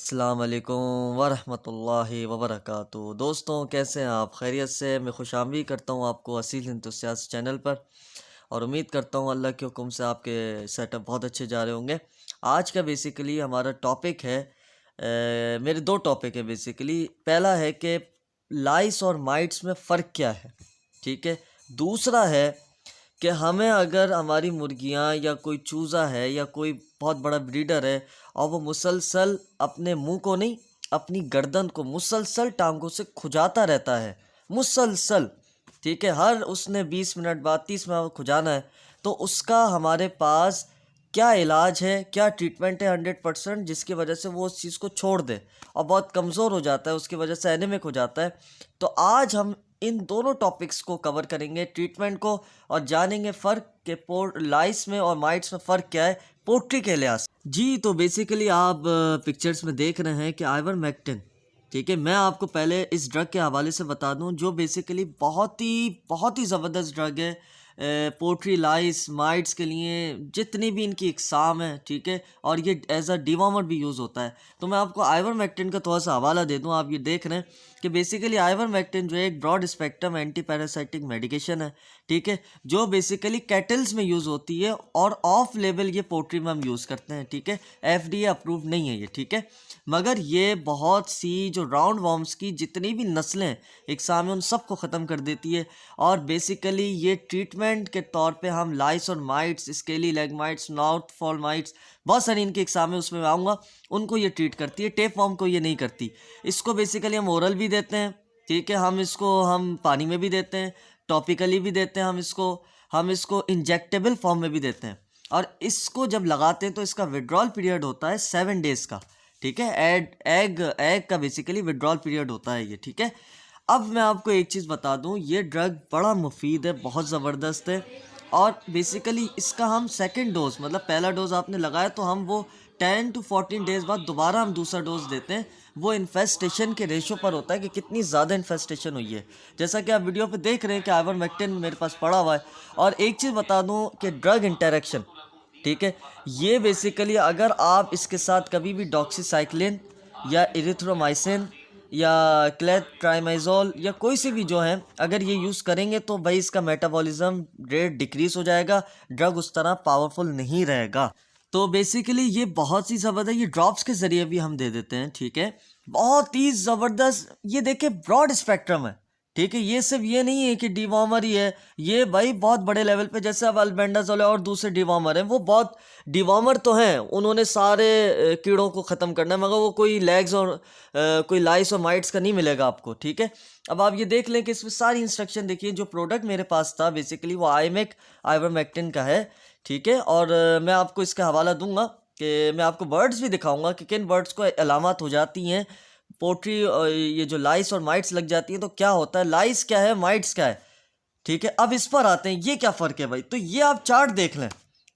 अस्सलाम वालेकुम वरहमतुल्लाहि वबरकातुहू। दोस्तों, कैसे हैं आप? खैरियत से? मैं खुशामदीद करता हूँ आपको असील इंतुसियास्ट चैनल पर और उम्मीद करता हूँ अल्लाह के हुक्म से आपके सेटअप बहुत अच्छे जा रहे होंगे। आज का बेसिकली हमारा टॉपिक है, मेरे दो टॉपिक है बेसिकली। पहला है कि लाइस और माइट्स में फ़र्क क्या है, ठीक है। दूसरा है कि हमें अगर हमारी मुर्गियाँ या कोई चूज़ा है या कोई बहुत बड़ा ब्रीडर है और वो मुसलसल अपने मुंह को नहीं, अपनी गर्दन को मुसलसल टांगों से खुजाता रहता है, मुसलसल, ठीक है। हर उसने 20 मिनट बाद 30 मिनट बाद खुजाना है, तो उसका हमारे पास क्या इलाज है, क्या ट्रीटमेंट है 100%, जिसकी वजह से वो उस चीज़ को छोड़ दे और बहुत कमज़ोर हो जाता है, उसकी वजह से एनीमिक हो जाता है। तो आज हम इन दोनों टॉपिक्स को कवर करेंगे, ट्रीटमेंट को, और जानेंगे फ़र्क के लाइस में और माइट्स में फ़र्क क्या है पोल्ट्री के लिहाज से। जी, तो बेसिकली आप पिक्चर्स में देख रहे हैं कि आइवरमेक्टिन, ठीक है। मैं आपको पहले इस ड्रग के हवाले से बता दूं, जो बेसिकली बहुत ही ज़बरदस्त ड्रग है पोल्ट्री लाइस माइट्स के लिए। जितनी भी इनकी इकसाम है, ठीक है, और ये एज अ डिवॉर्मर भी यूज़ होता है। तो मैं आपको आइवरमेक्टिन का थोड़ा सा हवाला दे दूं। आप ये देख रहे हैं कि बेसिकली आइवरमेक्टिन जो है एक broad spectrum anti parasitic medication है, ठीक है, जो बेसिकली कैटल्स में यूज़ होती है और ऑफ लेवल ये पोल्ट्री में हम यूज़ करते हैं, ठीक है। FDA अप्रूव नहीं है ये, ठीक है। मगर ये बहुत सी जो राउंड वॉर्म्स की जितनी भी नस्लें इकसाम है उन सबको ख़त्म कर देती है। और बेसिकली ये ट्रीटमेंट के तौर पे हम लाइस और mites, scaly leg mites, north fall mites, बहुत सारी इनके एग्जाम है, उसमें मैं आऊँगा, उनको ये ट्रीट करती है। टेप वॉर्म को ये नहीं करती। इसको बेसिकली हम ओरल भी देते हैं, ठीक है, हम पानी में भी देते हैं, टॉपिकली भी देते हैं, हम इसको इंजेक्टेबल फॉर्म में भी देते हैं। और इसको जब लगाते हैं तो इसका विड्रॉल पीरियड होता है 7 डेज़ का, ठीक है। एग का बेसिकली विड्रॉल पीरियड होता है ये, ठीक है। अब मैं आपको एक चीज़ बता दूं, ये ड्रग बड़ा मुफीद है, बहुत ज़बरदस्त है। और बेसिकली इसका हम सेकंड डोज, मतलब पहला डोज आपने लगाया तो हम वो 10 to 14 डेज़ बाद दोबारा हम दूसरा डोज देते हैं। वो इन्फेस्टेशन के रेशो पर होता है कि कितनी ज़्यादा इन्फेस्टेशन हुई है। जैसा कि आप वीडियो पे देख रहे हैं कि आइवरमेक्टिन मेरे पास पड़ा हुआ है। और एक चीज़ बता दूं कि ड्रग इंटरेक्शन, ठीक है, ये बेसिकली अगर आप इसके साथ कभी भी डॉक्सीसाइक्लिन या इरिथ्रोमाइसिन या क्लेट्राइमाइजोल या कोई सी भी जो है, अगर ये यूज़ करेंगे तो भाई इसका मेटाबॉलिज्म रेट डिक्रीज़ हो जाएगा, ड्रग उस तरह पावरफुल नहीं रहेगा। तो बेसिकली ये बहुत सी ज़बरदस्त, ये ड्रॉप्स के ज़रिए भी हम दे देते हैं, ठीक है। बहुत ही ज़बरदस्त, ये देखिए ब्रॉड स्पेक्ट्रम है, ठीक है। ये सिर्फ ये नहीं है कि डिवॉर्मर ही है, ये भाई बहुत बड़े लेवल पे, जैसे अब अल्बेंडाजोल और दूसरे डिवॉर्मर हैं, वो बहुत डिवॉर्मर तो हैं, उन्होंने सारे कीड़ों को ख़त्म करना है, मगर वो कोई लेग्स और कोई लाइस और माइट्स का नहीं मिलेगा आपको, ठीक है। अब आप ये देख लें कि इसमें सारी इंस्ट्रक्शन देखिए। जो प्रोडक्ट मेरे पास था बेसिकली वो आइवरमेक्टिन का है, ठीक है। और मैं आपको इसका हवाला दूंगा कि मैं आपको बर्ड्स भी दिखाऊंगा कि किन बर्ड्स को अलामत हो जाती हैं पोल्ट्री, ये जो लाइस और माइट्स लग जाती हैं तो क्या होता है, लाइस क्या है, माइट्स क्या है, ठीक है। अब इस पर आते हैं, ये क्या फ़र्क है भाई। तो ये आप चार्ट देख लें,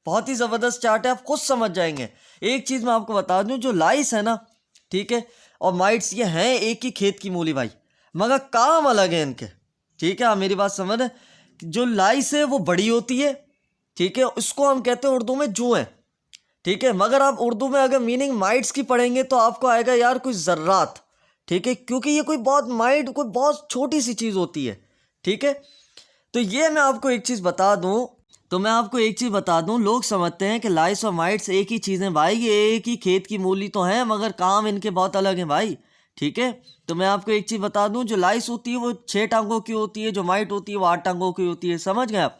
बहुत ही ज़बरदस्त चार्ट है, आप खुद समझ जाएंगे। एक चीज़ मैं आपको बता दूं, जो लाइस है ना, ठीक है, और माइट्स, ये हैं एक ही खेत की मूली भाई, मगर काम अलग है इनके, ठीक है। आप मेरी बात समझ रहे। जो लाइस है वो बड़ी होती है, ठीक है, उसको हम कहते हैं उर्दू में जुएं, ठीक है। मगर आप उर्दू में अगर मीनिंग माइट्स की पढ़ेंगे तो आपको आएगा यार कोई ज़र्रात, ठीक है, क्योंकि ये कोई बहुत छोटी सी चीज़ होती है, ठीक है। तो ये मैं आपको एक चीज़ बता दूं, लोग समझते हैं कि लाइस और माइट्स एक ही चीज़ हैं भाई, ये एक ही खेत की मूली तो हैं, मगर काम इनके बहुत अलग हैं भाई, ठीक है। तो मैं आपको एक चीज़ बता दूं, जो लाइस होती है वो 6 टांगों की होती है, जो माइट होती है वो 8 टांगों की होती है, समझ गए आप।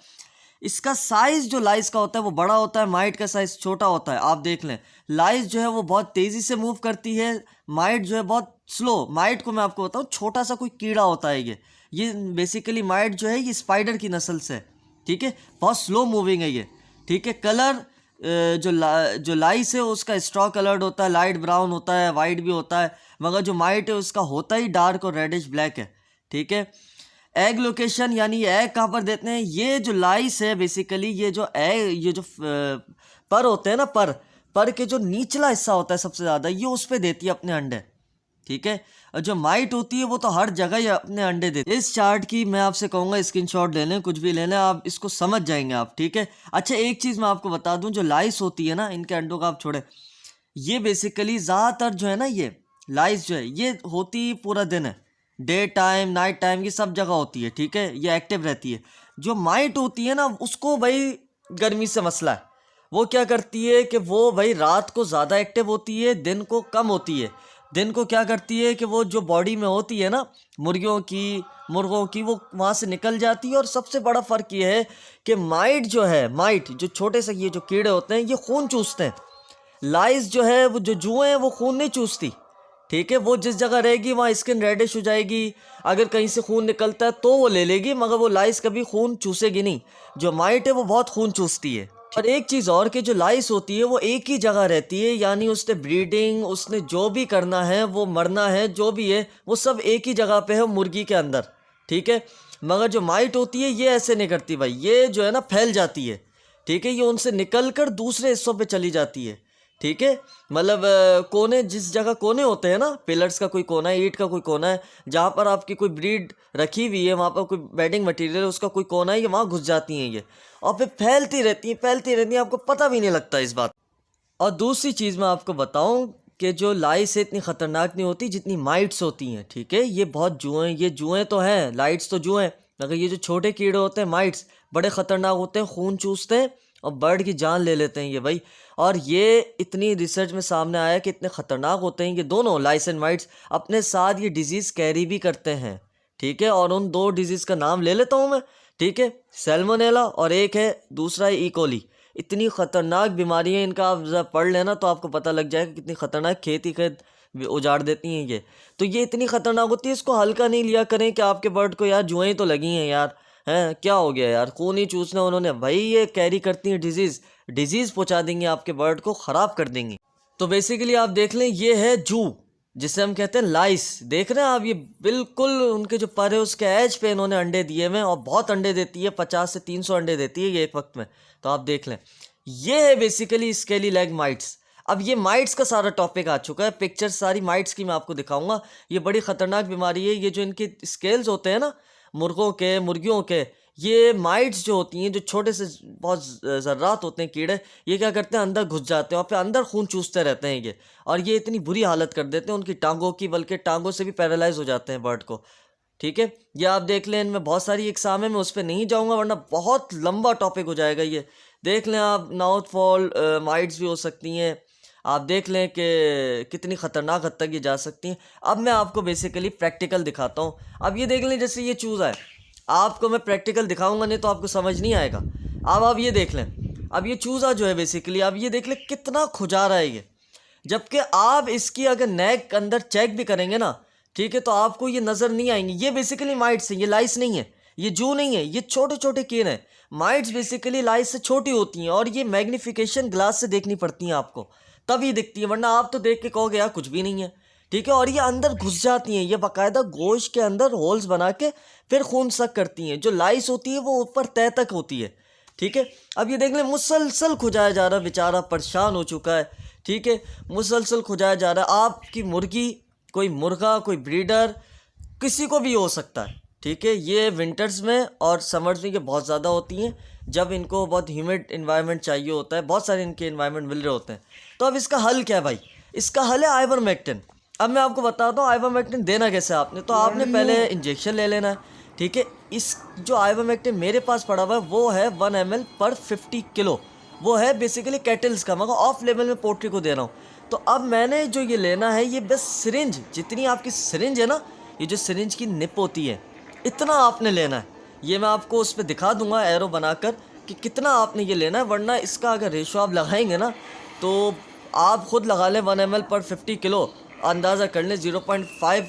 इसका साइज जो लाइस का होता है वो बड़ा होता है, माइट का साइज छोटा होता है। आप देख लें, लाइस जो है वो बहुत तेज़ी से मूव करती है, माइट जो है बहुत स्लो। माइट को मैं आपको बताऊं, छोटा सा कोई कीड़ा होता है ये बेसिकली माइट जो है ये स्पाइडर की नस्ल से है, ठीक है, बहुत स्लो मूविंग है ये, ठीक है। कलर जो लाइस है उसका स्ट्रॉ कलर्ड होता है, लाइट ब्राउन होता है, वाइट भी होता है, मगर जो माइट है उसका होता ही डार्क और रेडिश ब्लैक है, ठीक है। एग लोकेशन, यानी एग कहाँ पर देते हैं, ये जो लाइस है बेसिकली, ये जो पर होते हैं ना, पर के जो निचला हिस्सा होता है सबसे ज़्यादा, ये उस पर देती है अपने अंडे, ठीक है। और जो माइट होती है वो तो हर जगह ही अपने अंडे देती है। इस चार्ट की मैं आपसे कहूँगा स्क्रीनशॉट ले लें, कुछ भी ले लें, आप इसको समझ जाएंगे आप, ठीक है। अच्छा, एक चीज़ मैं आपको बता दूं, जो लाइस होती है ना, इनके अंडों का आप छोड़े, ये बेसिकली ज़्यादातर जो है ना, ये लाइस जो है ये होती पूरा दिन है, डे टाइम नाइट टाइम ये सब जगह होती है, ठीक है, ये एक्टिव रहती है। जो माइट होती है ना, उसको भाई गर्मी से मसला है। वो क्या करती है कि वो भाई रात को ज़्यादा एक्टिव होती है, दिन को कम होती है। दिन को क्या करती है कि वो जो बॉडी में होती है ना मुर्गियों की, मुर्गों की, वो वहाँ से निकल जाती है। और सबसे बड़ा फ़र्क ये है कि माइट जो है, माइट जो छोटे से ये जो कीड़े होते हैं, ये खून चूसते हैं। लाइस जो है, वो जो जुएँ हैं, वो खून नहीं चूसती, ठीक है। वो जिस जगह रहेगी वहाँ स्किन रेडिश हो जाएगी, अगर कहीं से खून निकलता है तो वो ले लेगी, मगर वो लाइस कभी खून चूसेगी नहीं। जो माइट है वो बहुत खून चूसती है। और एक चीज़ और कि जो लाइस होती है वो एक ही जगह रहती है, यानी उसने ब्रीडिंग, उसने जो भी करना है, वो मरना है, जो भी है वो सब एक ही जगह पे है मुर्गी के अंदर, ठीक है। मगर जो माइट होती है ये ऐसे नहीं करती भाई, ये जो है ना फैल जाती है, ठीक है। ये उनसे निकल कर दूसरे हिस्सों पे चली जाती है, ठीक है। मतलब कोने, जिस जगह कोने होते हैं ना, पिलर्स का कोई कोना है, ईंट का कोई कोना है, जहाँ पर आपकी कोई ब्रीड रखी हुई है, वहाँ पर कोई बेडिंग मटेरियल है, उसका कोई कोना है, ये वहाँ घुस जाती हैं ये, और फिर फैलती रहती हैं, आपको पता भी नहीं लगता इस बात। और दूसरी चीज़ मैं आपको बताऊं कि जो लाइट्स है इतनी ख़तरनाक नहीं होती जितनी माइट्स होती हैं, ठीक है। ये बहुत जुएँ, ये जुएँ तो हैं, लाइट्स तो जुएँ, मगर ये जो छोटे कीड़े होते हैं माइट्स, बड़े ख़तरनाक होते हैं, खून चूसते हैं और बर्ड की जान ले लेते हैं ये भाई। और ये इतनी रिसर्च में सामने आया कि इतने ख़तरनाक होते हैं ये दोनों, लाइस एंड माइट्स, अपने साथ ये डिजीज़ कैरी भी करते हैं, ठीक है। और उन दो डिजीज़ का नाम ले लेता हूँ मैं, ठीक है। सैल्मोनेला और एक है दूसरा है ई कोली। इतनी ख़तरनाक बीमारियाँ इनका, आप ज़रा पढ़ लेना तो आपको पता लग जाएगा कितनी ख़तरनाक खेती खेत उजाड़ देती हैं ये। तो ये इतनी ख़तरनाक होती है, इसको हल्का नहीं लिया करें कि आपके बर्ड को यार जुएँ तो लगी हैं यार, हैं क्या हो गया यार, खून ही चूसना उन्होंने भाई, ये कैरी करती हैं डिजीज़, डिजीज़ पहुँचा देंगी आपके बर्ड को, ख़राब कर देंगी। तो बेसिकली आप देख लें, ये है जू, जिसे हम कहते हैं लाइस। देख रहे हैं आप, ये बिल्कुल उनके जो पर है उसके एज पे इन्होंने अंडे दिए हुए हैं, और बहुत अंडे देती है, 50 से 300 अंडे देती है ये एक वक्त में। तो आप देख लें, ये है बेसिकली स्केली लेग माइट्स। अब ये माइट्स का सारा टॉपिक आ चुका है, पिक्चर सारी माइट्स की मैं आपको दिखाऊंगा। ये बड़ी ख़तरनाक बीमारी है, ये जो इनके स्केल्स होते हैं ना मुर्गों के, मुर्गियों के, ये माइट्स जो होती हैं, जो छोटे से बहुत ज़र्रात होते हैं कीड़े, ये क्या करते हैं, अंदर घुस जाते हैं और फिर अंदर खून चूसते रहते हैं ये, और ये इतनी बुरी हालत कर देते हैं उनकी टांगों की, बल्कि टांगों से भी पैरालाइज हो जाते हैं बर्ड को, ठीक है। ये आप देख लें, इनमें बहुत सारी इकसाम है, मैं उस पर नहीं जाऊँगा वरना बहुत लंबा टॉपिक हो जाएगा ये। देख लें आप, नाउथ फॉल माइट्स भी हो सकती हैं, आप देख लें कि कितनी ख़तरनाक हद तक ये जा सकती हैं। अब मैं आपको बेसिकली प्रैक्टिकल दिखाता हूँ। अब ये देख लें, जैसे ये चूज़ा है, आपको मैं प्रैक्टिकल दिखाऊंगा नहीं तो आपको समझ नहीं आएगा। अब आप ये देख लें, अब ये चूज़ा जो है बेसिकली, अब ये देख लें कितना खुजा रहा है ये, जबकि आप इसकी अगर नेक अंदर चेक भी करेंगे ना, ठीक है, तो आपको ये नज़र नहीं आएंगे। ये बेसिकली माइट्स हैं, ये लाइस नहीं है, ये जू नहीं है, ये छोटे छोटे कीड़े हैं। माइट्स बेसिकली लाइस से छोटी होती हैं, और ये मैग्नीफिकेशन ग्लास से देखनी पड़ती हैं आपको, तभी दिखती है, वरना आप तो देख के कहोगे यार कुछ भी नहीं है, ठीक है। और ये अंदर घुस जाती हैं, ये बाकायदा गोश्त के अंदर होल्स बना के फिर खून सक करती हैं। जो लाइस होती है वो ऊपर तह तक होती है, ठीक है। अब ये देख लें, मुसलसल खुजाया जा रहा, बेचारा परेशान हो चुका है, ठीक है, मुसलसल खुजाया जा रहा है। आपकी मुर्गी, कोई मुर्गा, कोई ब्रीडर, किसी को भी हो सकता है, ठीक है। ये विंटर्स में और समर्स में ये बहुत ज़्यादा होती हैं, जब इनको बहुत ह्यूमिड इन्वायरमेंट चाहिए होता है, बहुत सारे इनके इन्वायरमेंट मिल रहे होते हैं। तो अब इसका हल क्या है भाई, इसका हल है आइवरमेक्टिन। अब मैं आपको बताता हूँ आइवरमेक्टिन देना कैसे आपने, तो आपने पहले इंजेक्शन ले लेना है, ठीक है। इस जो आइवरमेक्टिन मेरे पास पड़ा हुआ है वो है 1 ml पर 50 किलो, वो है बेसिकली कैटल्स का, मगर ऑफ लेवल में पोल्ट्री को दे रहा हूँ। तो अब मैंने जो ये लेना है, ये बस सिरिंज, जितनी आपकी सिरिंज है ना, ये जो सिरिंज की निप होती है, इतना आपने लेना है। ये मैं आपको उस पर दिखा दूंगा एरो बनाकर कि कितना आपने ये लेना है, वरना इसका अगर रेशो आप लगाएंगे ना, तो आप खुद लगा लें 1 ml पर 50 किलो, अंदाज़ा कर लें 0.5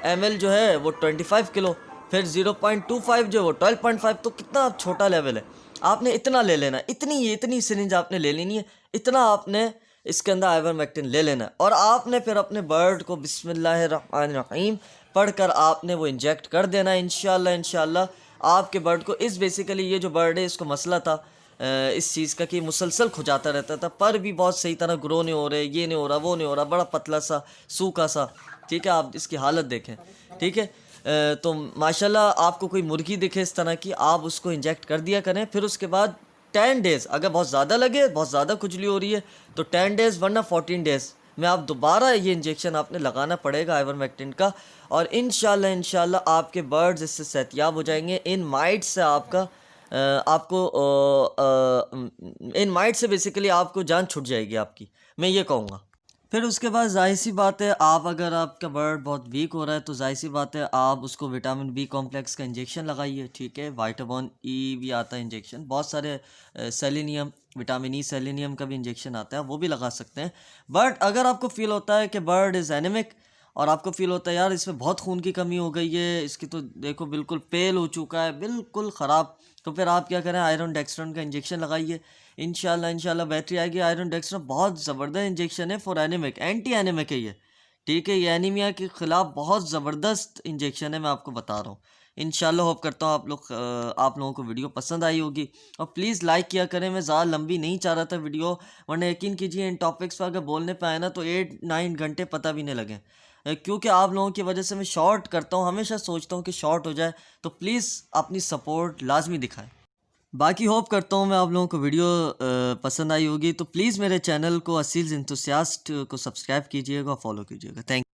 ml जो है वो 25 किलो, फिर 0.25 जो है वो 12.5, तो कितना छोटा लेवल है। आपने इतना ले लेना, इतनी सिरिंज आपने ले लेनी है, इतना आपने इसके अंदर आइवरमेक्टिन ले लेना है, और आपने फिर अपने बर्ड को बिस्मिल्लाहिर्रहमानिर्रहीम पढ़कर आपने वो इंजेक्ट कर देना है। इंशाल्लाह आपके बर्ड को, इस बेसिकली ये जो बर्ड है इसको मसला था इस चीज़ का कि मुसलसल खुजाता रहता था, पर भी बहुत सही तरह ग्रो नहीं हो रहे, ये नहीं हो रहा, वो नहीं हो रहा, बड़ा पतला सा सूखा सा, ठीक है। आप इसकी हालत देखें, ठीक है। तो माशाल्लाह आपको कोई मुर्गी दिखे इस तरह की, आप उसको इंजेक्ट कर दिया करें, फिर उसके बाद 10 डेज़, अगर बहुत ज़्यादा लगे, बहुत ज़्यादा खुजली हो रही है तो 10 डेज़ वरना 14 डेज़ में आप दोबारा ये इंजेक्शन आपने लगाना पड़ेगा आइवरमेक्टिन का। और इंशाल्लाह आपके बर्ड्स इससे सेहतियाब हो जाएंगे। इन माइट से आपका इन माइट से बेसिकली आपको जान छूट जाएगी आपकी, मैं ये कहूँगा। फिर उसके बाद ज़ाहिर सी बात है, आप अगर आपका बर्ड बहुत वीक हो रहा है तो ज़ाहिर सी बात है आप उसको विटामिन बी कॉम्प्लेक्स का इंजेक्शन लगाइए, ठीक है। वाइटामिन ई भी आता है इंजेक्शन, बहुत सारे सेलेनियम, विटामिन ई सेलेनियम का भी इंजेक्शन आता है, वो भी लगा सकते हैं। बट अगर आपको फील होता है कि बर्ड इज़ एनेमिक और आपको फील होता है यार इसमें बहुत खून की कमी हो गई है, इसकी तो देखो बिल्कुल पेल हो चुका है, बिल्कुल ख़राब, तो फिर आप क्या करें, आयरन डेक्स्ट्रॉन का इंजेक्शन लगाइए। इंशाल्लाह बैटरी आएगी। आयरन डेक्स्ट्रॉन बहुत ज़बरदस्त इंजेक्शन है फॉर एनीमिक, एंटी एनीमिक है ये, ठीक है। ये एनीमिया के ख़िलाफ़ बहुत ज़बरदस्त इंजेक्शन है, मैं आपको बता रहा हूँ। इंशाल्लाह होप करता हूँ आप लोगों को वीडियो पसंद आई होगी और प्लीज़ लाइक किया करें। मैं ज़्यादा लंबी नहीं चाह रहा था वीडियो, वरना यकीन कीजिए इन टॉपिक्स पर अगर बोलने पे आए ना तो 8-9 घंटे पता भी नहीं लगे। क्योंकि आप लोगों की वजह से मैं शॉर्ट करता हूँ, हमेशा सोचता हूँ कि शॉर्ट हो जाए, तो प्लीज़ अपनी सपोर्ट लाजमी दिखाएं। बाकी होप करता हूँ मैं आप लोगों को वीडियो पसंद आई होगी, तो प्लीज़ मेरे चैनल को असील इंथुसियास्ट को सब्सक्राइब कीजिएगा, फॉलो कीजिएगा। थैंक